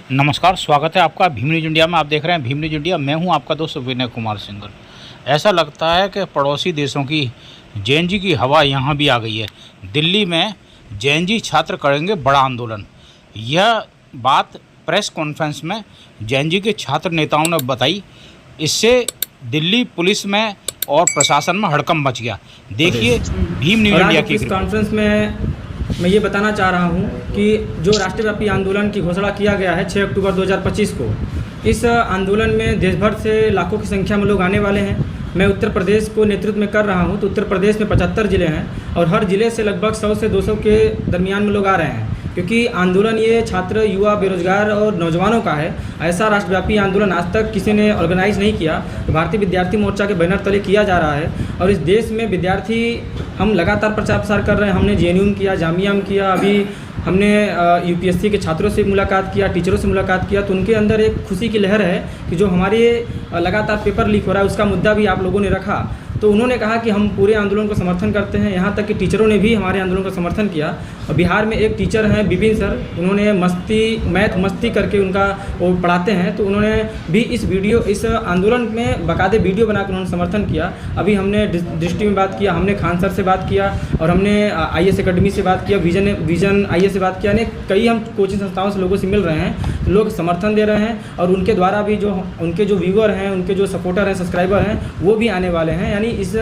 नमस्कार, स्वागत है आपका भीम न्यूज इंडिया में। आप देख रहे हैं भीम न्यूज इंडिया। मैं हूं आपका दोस्त विनय कुमार सिंघल। ऐसा लगता है कि पड़ोसी देशों की जेएनजी की हवा यहां भी आ गई है। दिल्ली में जेएनजी छात्र करेंगे बड़ा आंदोलन। यह बात प्रेस कॉन्फ्रेंस में जेएनजी के छात्र नेताओं ने बताई। इससे दिल्ली पुलिस में और प्रशासन में हड़कंप मच गया। देखिए भीम न्यूज इंडिया की कॉन्फ्रेंस में मैं ये बताना चाह रहा हूँ कि जो राष्ट्रव्यापी आंदोलन की घोषणा किया गया है 6 अक्टूबर 2025 को, इस आंदोलन में देश भर से लाखों की संख्या में लोग आने वाले हैं। मैं उत्तर प्रदेश को नेतृत्व में कर रहा हूँ, तो उत्तर प्रदेश में 75 ज़िले हैं और हर ज़िले से लगभग 100 से 200 के दरमियान में लोग आ रहे हैं, क्योंकि आंदोलन ये छात्र, युवा, बेरोजगार और नौजवानों का है। ऐसा राष्ट्रव्यापी आंदोलन आज तक किसी ने ऑर्गेनाइज नहीं किया। तो भारतीय विद्यार्थी मोर्चा के बैनर तले किया जा रहा है और इस देश में विद्यार्थी हम लगातार प्रचार प्रसार कर रहे हैं। हमने जेएनयू में किया, जामिया में किया, अभी हमने यूपीएससी के छात्रों से मुलाकात किया, टीचरों से मुलाकात किया, तो उनके अंदर एक खुशी की लहर है कि जो हमारे लगातार पेपर लीक हो रहा है उसका मुद्दा भी आप लोगों ने रखा। तो उन्होंने कहा कि हम पूरे आंदोलन को समर्थन करते हैं। यहाँ तक कि टीचरों ने भी हमारे आंदोलन का समर्थन किया। और बिहार में एक टीचर हैं विपिन सर, उन्होंने मैथ मस्ती करके उनका वो पढ़ाते हैं, तो उन्होंने भी इस आंदोलन में बाकायदे वीडियो बनाकर उन्होंने समर्थन किया। अभी हमने दृष्टि में बात किया, हमने खान सर से बात किया और हमने IAS अकेडमी से बात किया, विजन IAS से बात किया। यानी कई हम कोचिंग संस्थाओं से लोगों से मिल रहे हैं, तो लोग समर्थन दे रहे हैं और उनके द्वारा भी उनके जो व्यूअर हैं, उनके जो सपोर्टर हैं, सब्सक्राइबर हैं, वो भी आने वाले हैं। यानी इस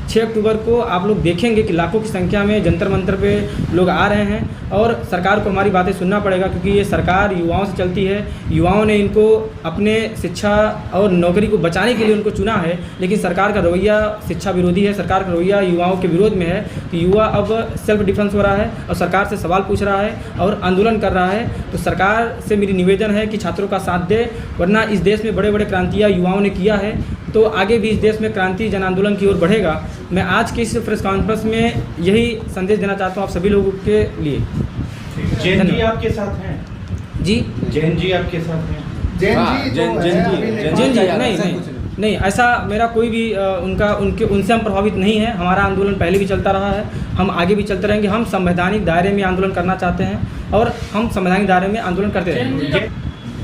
6 अक्टूबर को आप लोग देखेंगे कि लाखों की संख्या में जंतर मंतर पे लोग आ रहे हैं और सरकार को हमारी बातें सुनना पड़ेगा, क्योंकि ये सरकार युवाओं से चलती है। युवाओं ने इनको अपने शिक्षा और नौकरी को बचाने के लिए उनको चुना है, लेकिन सरकार का रवैया शिक्षा विरोधी है, सरकार का रवैया युवाओं के विरोध में है। तो युवा अब सेल्फ डिफेंस हो रहा है और सरकार से सवाल पूछ रहा है और आंदोलन कर रहा है। तो सरकार से मेरी निवेदन है कि छात्रों का साथ दे, वरना इस देश में बड़े बड़े क्रांतियाँ युवाओं ने किया है, तो आगे भी इस देश में क्रांति जन आंदोलन की ओर बढ़ेगा। मैं आज की इस प्रेस कॉन्फ्रेंस में यही संदेश देना चाहता हूँ आप सभी लोगों के लिए। जेएनजी आपके साथ हैं जी? जेएनजी आपके साथ हैं? नहीं, ऐसा मेरा कोई भी उनसे हम प्रभावित नहीं है। हमारा आंदोलन पहले भी चलता रहा है, हम आगे भी चलते रहेंगे। हम संवैधानिक दायरे में आंदोलन करना चाहते हैं और हम संवैधानिक दायरे में आंदोलन करते रहेंगे।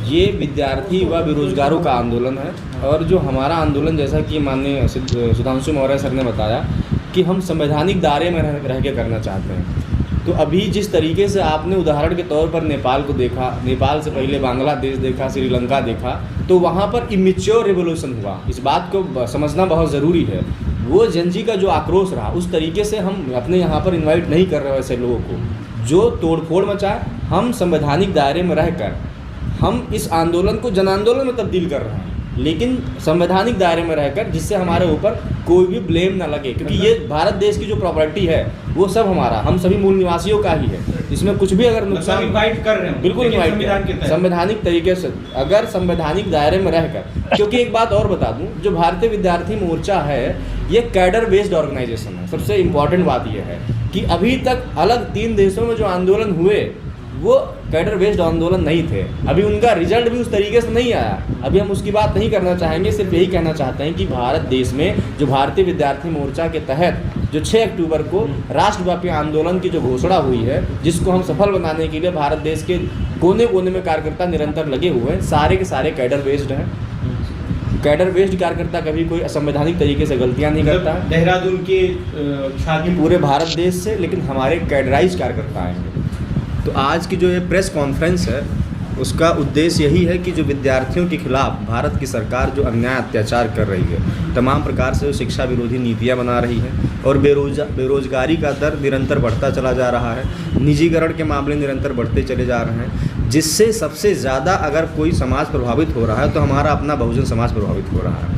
ये विद्यार्थी व बेरोजगारों का आंदोलन है और जो हमारा आंदोलन, जैसा कि माननीय सुधांशु मौर्य सर ने बताया कि हम संवैधानिक दायरे में रह के करना चाहते हैं। तो अभी जिस तरीके से आपने उदाहरण के तौर पर नेपाल को देखा, नेपाल से पहले बांग्लादेश देखा, श्रीलंका देखा, तो वहाँ पर इमेच्योर रिवोल्यूशन हुआ। इस बात को समझना बहुत ज़रूरी है। वो जेएनजी का जो आक्रोश रहा, उस तरीके से हम अपने यहाँ पर इन्वाइट नहीं कर रहे वैसे लोगों को जो तोड़फोड़ मचाए। हम संवैधानिक दायरे में रहकर हम इस आंदोलन को जन आंदोलन में तब्दील कर रहे हैं, लेकिन संवैधानिक दायरे में रहकर, जिससे हमारे ऊपर कोई भी ब्लेम ना लगे, क्योंकि ये भारत देश की जो प्रॉपर्टी है वो सब हमारा, हम सभी मूल निवासियों का ही है। इसमें कुछ भी अगर नुकसान, इन्वाइट कर रहे हैं, बिल्कुल इन्वाइट संवैधानिक तरीके से, अगर संवैधानिक दायरे में रहकर। क्योंकि एक बात और बता दूं, जो भारतीय विद्यार्थी मोर्चा है ये कैडर बेस्ड ऑर्गेनाइजेशन है। सबसे इम्पॉर्टेंट बात यह है कि अभी तक अलग 3 देशों में जो आंदोलन हुए वो कैडर बेस्ड आंदोलन नहीं थे। अभी उनका रिजल्ट भी उस तरीके से नहीं आया। अभी हम उसकी बात नहीं करना चाहेंगे, सिर्फ यही कहना चाहते हैं कि भारत देश में जो भारतीय विद्यार्थी मोर्चा के तहत जो 6 अक्टूबर को राष्ट्रव्यापी आंदोलन की जो घोषणा हुई है, जिसको हम सफल बनाने के लिए भारत देश के कोने कोने में कार्यकर्ता निरंतर लगे हुए हैं, सारे के सारे कैडर बेस्ड हैं। कैडर बेस्ड कार्यकर्ता कभी कोई असंवैधानिक तरीके से गलतियां नहीं करता है। देहरादून के छात्र पूरे भारत देश से, लेकिन हमारे कैडराइज कार्यकर्ता आएंगे। तो आज की जो ये प्रेस कॉन्फ्रेंस है उसका उद्देश्य यही है कि जो विद्यार्थियों के खिलाफ भारत की सरकार जो अन्याय अत्याचार कर रही है, तमाम प्रकार से जो शिक्षा विरोधी नीतियां बना रही है और बेरोजगारी का दर निरंतर बढ़ता चला जा रहा है, निजीकरण के मामले निरंतर बढ़ते चले जा रहे हैं, जिससे सबसे ज़्यादा अगर कोई समाज प्रभावित हो रहा है तो हमारा अपना बहुजन समाज प्रभावित हो रहा है।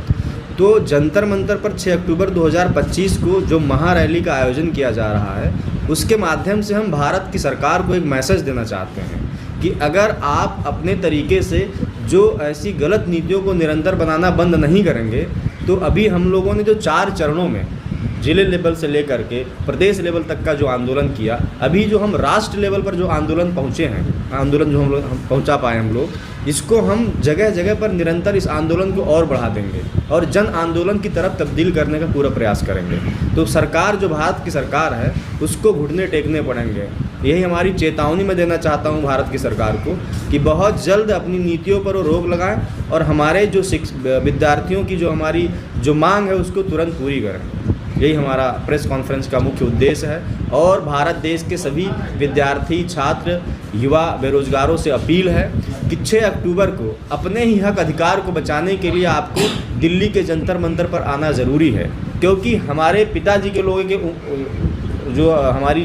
तो जंतर मंतर पर 6 अक्टूबर 2025 को जो महारैली का आयोजन किया जा रहा है, उसके माध्यम से हम भारत की सरकार को एक मैसेज देना चाहते हैं कि अगर आप अपने तरीके से जो ऐसी गलत नीतियों को निरंतर बनाना बंद नहीं करेंगे, तो अभी हम लोगों ने जो 4 चरणों में जिले लेवल से लेकर के प्रदेश लेवल तक का जो आंदोलन किया, अभी जो हम राष्ट्र लेवल पर जो आंदोलन पहुँचे हैं, आंदोलन जो हम पहुँचा पाए हम लोग, इसको हम जगह जगह पर निरंतर इस आंदोलन को और बढ़ा देंगे और जन आंदोलन की तरफ तब्दील करने का पूरा प्रयास करेंगे। तो सरकार जो भारत की सरकार है उसको घुटने टेकने पड़ेंगे। यही हमारी चेतावनी मैं देना चाहता हूँ भारत की सरकार को कि बहुत जल्द अपनी नीतियों पर वो रोक लगाएं और हमारे जो विद्यार्थियों की जो हमारी जो मांग है उसको तुरंत पूरी करें। यही हमारा प्रेस कॉन्फ्रेंस का मुख्य उद्देश्य है और भारत देश के सभी विद्यार्थी, छात्र, युवा, बेरोजगारों से अपील है कि 6 अक्टूबर को अपने ही हक अधिकार को बचाने के लिए आपको दिल्ली के जंतर मंतर पर आना ज़रूरी है, क्योंकि हमारे पिताजी के लोगों के जो हमारे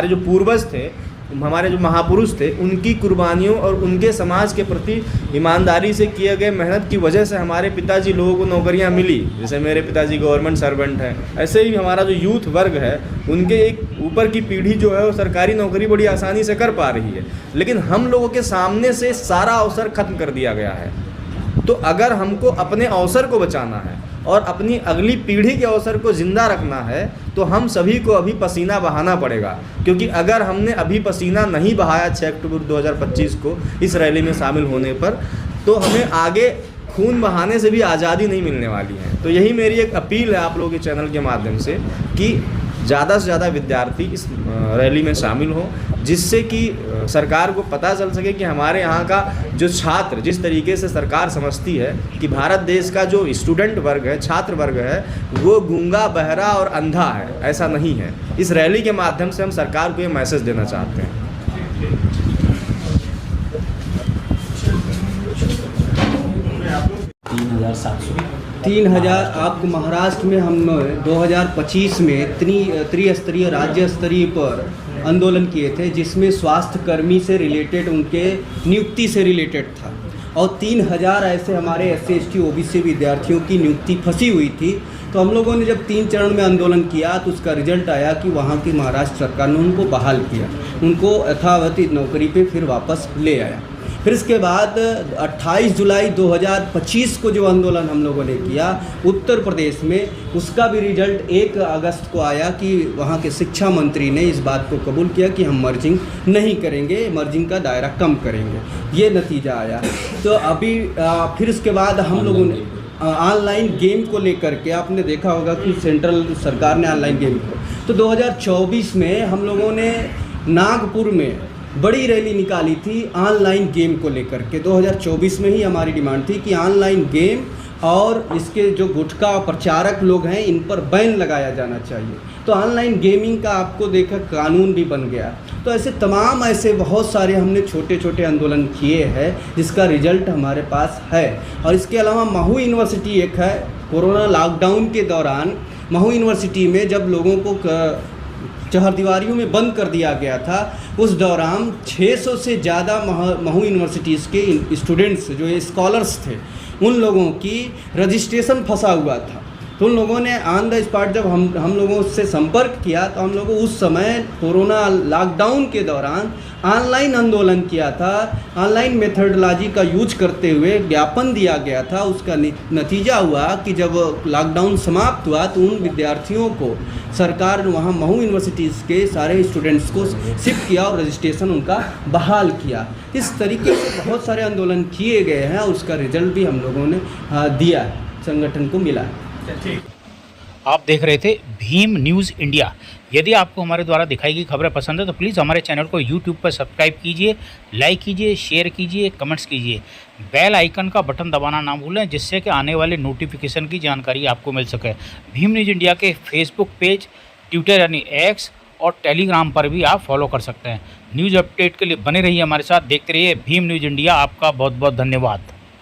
जो पूर्वज थे, हमारे जो महापुरुष थे, उनकी कुर्बानियों और उनके समाज के प्रति ईमानदारी से किए गए मेहनत की वजह से हमारे पिताजी लोगों को नौकरियां मिली। जैसे मेरे पिताजी गवर्नमेंट सर्वेंट हैं, ऐसे ही हमारा जो यूथ वर्ग है उनके एक ऊपर की पीढ़ी जो है वो सरकारी नौकरी बड़ी आसानी से कर पा रही है, लेकिन हम लोगों के सामने से सारा अवसर खत्म कर दिया गया है। तो अगर हमको अपने अवसर को बचाना है और अपनी अगली पीढ़ी के अवसर को ज़िंदा रखना है तो हम सभी को अभी पसीना बहाना पड़ेगा, क्योंकि अगर हमने अभी पसीना नहीं बहाया 6 अक्टूबर 2025 को इस रैली में शामिल होने पर, तो हमें आगे खून बहाने से भी आज़ादी नहीं मिलने वाली है। तो यही मेरी एक अपील है आप लोगों के चैनल के माध्यम से कि ज़्यादा से ज़्यादा विद्यार्थी इस रैली में शामिल हों, जिससे कि सरकार को पता चल सके कि हमारे यहाँ का जो छात्र, जिस तरीके से सरकार समझती है कि भारत देश का जो स्टूडेंट वर्ग है, छात्र वर्ग है, वो गूंगा, बहरा और अंधा है, ऐसा नहीं है। इस रैली के माध्यम से हम सरकार को ये मैसेज देना चाहते हैं। 3,000 आपको महाराष्ट्र में हम 2025 में त्रिस्तरीय राज्य स्तरीय पर आंदोलन किए थे, जिसमें स्वास्थ्य कर्मी से रिलेटेड, उनके नियुक्ति से रिलेटेड था, और 3,000 ऐसे हमारे SC ST OBC विद्यार्थियों की नियुक्ति फंसी हुई थी। तो हम लोगों ने जब 3 चरण में आंदोलन किया तो उसका रिजल्ट आया कि वहाँ की महाराष्ट्र सरकार ने उनको बहाल किया, उनको यथावत नौकरी पे फिर वापस ले आया। फिर इसके बाद 28 जुलाई 2025 को जो आंदोलन हम लोगों ने किया उत्तर प्रदेश में, उसका भी रिजल्ट 1 अगस्त को आया कि वहाँ के शिक्षा मंत्री ने इस बात को कबूल किया कि हम मर्जिंग नहीं करेंगे, मर्जिंग का दायरा कम करेंगे, ये नतीजा आया। तो अभी फिर इसके बाद हम लोगों ने ऑनलाइन गेम को लेकर के, आपने देखा होगा कि सेंट्रल सरकार ने ऑनलाइन गेम को, तो 2024 में हम लोगों ने नागपुर में बड़ी रैली निकाली थी ऑनलाइन गेम को लेकर के। 2024 में ही हमारी डिमांड थी कि ऑनलाइन गेम और इसके जो गुटखा प्रचारक लोग हैं इन पर बैन लगाया जाना चाहिए। तो ऑनलाइन गेमिंग का आपको देखा कानून भी बन गया। तो ऐसे तमाम ऐसे बहुत सारे हमने छोटे छोटे आंदोलन किए हैं जिसका रिजल्ट हमारे पास है। और इसके अलावा महू यूनिवर्सिटी एक है, कोरोना लॉकडाउन के दौरान महू यूनिवर्सिटी में जब लोगों को चहारदीवारियों में बंद कर दिया गया था, उस दौरान 600 से ज़्यादा महू यूनिवर्सिटीज़ के स्टूडेंट्स जो स्कॉलर्स थे उन लोगों की रजिस्ट्रेशन फंसा हुआ था। तो उन लोगों ने ऑन द स्पॉट जब हम लोगों से संपर्क किया तो हम लोगों उस समय कोरोना लॉकडाउन के दौरान ऑनलाइन आंदोलन किया था, ऑनलाइन मेथडोलॉजी का यूज करते हुए ज्ञापन दिया गया था। उसका नतीजा हुआ कि जब लॉकडाउन समाप्त हुआ तो उन विद्यार्थियों को सरकार ने वहाँ महू यूनिवर्सिटीज़ के सारे स्टूडेंट्स को शिफ्ट किया और रजिस्ट्रेशन उनका बहाल किया। इस तरीके से बहुत सारे आंदोलन किए गए हैं और उसका रिजल्ट भी हम लोगों ने दिया है, संगठन को मिला है। आप देख रहे थे भीम न्यूज़ इंडिया। यदि आपको हमारे द्वारा दिखाई गई खबरें पसंद है तो प्लीज़ हमारे चैनल को यूट्यूब पर सब्सक्राइब कीजिए, लाइक कीजिए, शेयर कीजिए, कमेंट्स कीजिए। बेल आइकन का बटन दबाना ना भूलें जिससे कि आने वाले नोटिफिकेशन की जानकारी आपको मिल सके। भीम न्यूज़ इंडिया के फेसबुक पेज, ट्विटर यानी X और टेलीग्राम पर भी आप फॉलो कर सकते हैं। न्यूज़ अपडेट के लिए बने रहिए हमारे साथ, देखते रहिए भीम न्यूज़ इंडिया। आपका बहुत बहुत धन्यवाद।